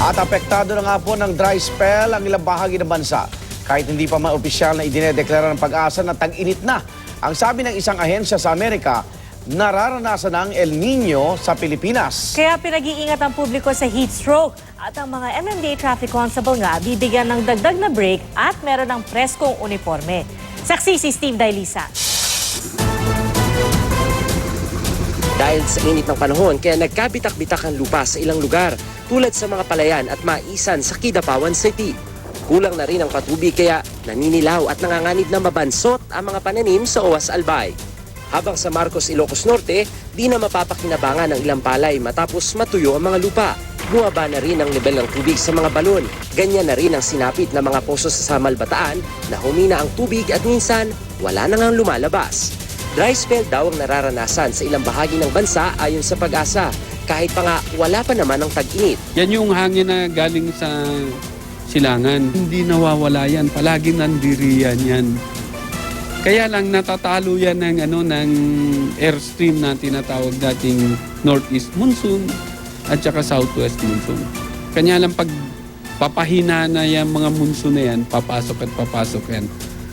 At apektado na nga po ng dry spell ang ilang bahagi ng bansa. Kahit hindi pa ma-opisyal na idinedeklara ng Pag-asa na tag-init na. Ang sabi ng isang ahensya sa Amerika, nararanasan ang El Nino sa Pilipinas. Kaya pinag-iingat ang publiko sa heat stroke. At ang mga MMDA traffic constable nga bibigyan ng dagdag na break at meron ng preskong uniforme. Saksi si Steve Dailisa. Dahil sa init ng panahon, kaya nagkabitak-bitak ang lupa sa ilang lugar, tulad sa mga palayan at maisan sa Kidapawan City. Kulang na rin ang patubig kaya naninilaw at nanganganib na mabansot ang mga pananim sa Owas Albay. Habang sa Marcos, Ilocos Norte, di na mapapakinabangan ang ilang palay matapos matuyo ang mga lupa. Bumaba na rin ang level ng tubig sa mga balon. Ganyan na rin ang sinapit na mga poso sa Samal Bataan na humina ang tubig at minsan wala na ngang lumalabas. Dry spell daw ang nararanasan sa ilang bahagi ng bansa ayon sa Pag-asa, kahit pa nga wala pa naman ang tag-init. Yan yung hangin na galing sa silangan. Hindi nawawala yan. Palagi nandiriyan yan. Kaya lang natatalo yan ng airstream na tinatawag dating northeast monsoon at saka southwest monsoon. Kanya lang pag papahina na yung mga monsoon na yan, papasok at papasok yan.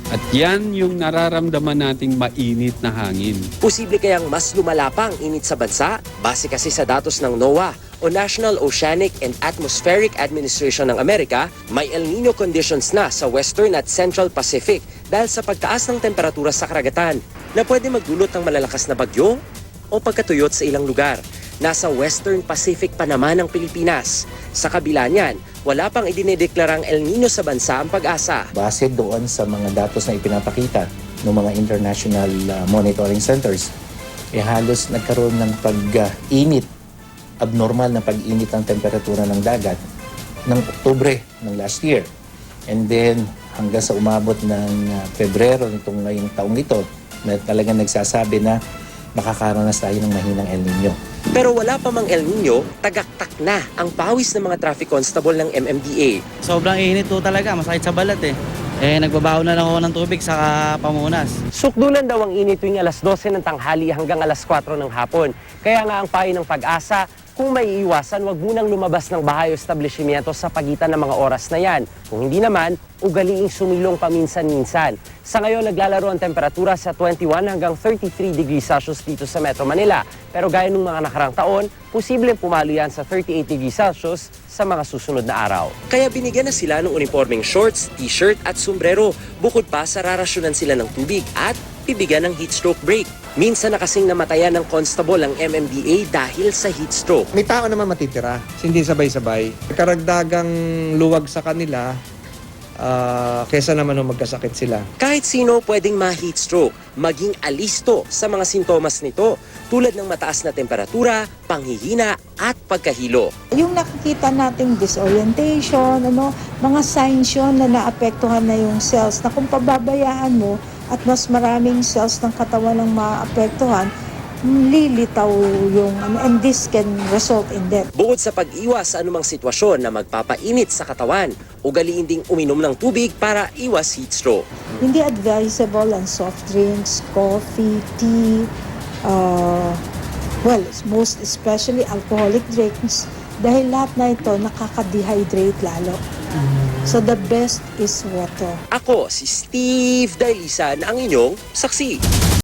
At yan yung nararamdaman nating mainit na hangin. Posible kayang mas lumala pa ang init sa bansa? Base kasi sa datos ng NOAA o National Oceanic and Atmospheric Administration ng Amerika, may El Nino conditions na sa Western at Central Pacific dahil sa pagtaas ng temperatura sa karagatan na pwede magdulot ng malalakas na bagyo o pagkatuyot sa ilang lugar. Nasa Western Pacific pa naman ang Pilipinas. Sa kabila niyan, wala pang idinedeklarang El Nino sa bansa ang Pag-asa. Base doon sa mga datos na ipinapakita ng mga international monitoring centers, halos nagkaroon ng pag-init, abnormal na pag-init ng temperatura ng dagat ng Oktubre ng last year. And then hanggang sa umabot ng Pebrero nitong ngayong taong ito, na talagang nagsasabi na makakaranas tayo ng mahinang El Nino. Pero wala pa mang El Nino, tagaktak na ang pawis ng mga traffic constable ng MMDA. Sobrang init po talaga, masakit sa balat nagbabaho na lang ako ng tubig sa pamunas. Sukdulan daw ang init tuwing alas 12 ng tanghali hanggang alas 4 ng hapon. Kaya nga ang payo ng Pag-asa, kung may iwasan, huwag munang lumabas ng bahay o establishmento sa pagitan ng mga oras na yan. Kung hindi naman, ugaliing sumilong paminsan-minsan. Sa ngayon, naglalaro ang temperatura sa 21 hanggang 33 degrees Celsius dito sa Metro Manila. Pero gaya ng mga nakarang taon, posibleng pumalo yan sa 38 degrees Celsius sa mga susunod na araw. Kaya binigyan na sila ng uniformeng shorts, t-shirt at sombrero. Bukod pa sa rarasyonan sila ng tubig at bibigyan ng heat stroke break. Minsan na kasing namatayan ng constable ang MMDA dahil sa heat stroke. May tao naman matitira, hindi sabay-sabay. Karagdagang luwag sa kanila, kesa naman nung magkasakit sila. Kahit sino pwedeng ma-heat stroke, maging alisto sa mga sintomas nito tulad ng mataas na temperatura, panghihina at pagkahilo. Yung nakikita nating disorientation, mga signs yun na naapektuhan na yung cells na kung pababayaan mo at mas maraming cells ng katawan ang maapektuhan, lilitaw and this can result in death. Bukod sa pag-iwas sa anumang sitwasyon na magpapainit sa katawan, ugaliin ding uminom ng tubig para iwas heat stroke. Hindi advisable ang soft drinks, coffee, tea, most especially alcoholic drinks dahil lahat na ito nakaka-dehydrate lalo. So the best is water. Ako si Steve Dailisa na ang inyong saksi.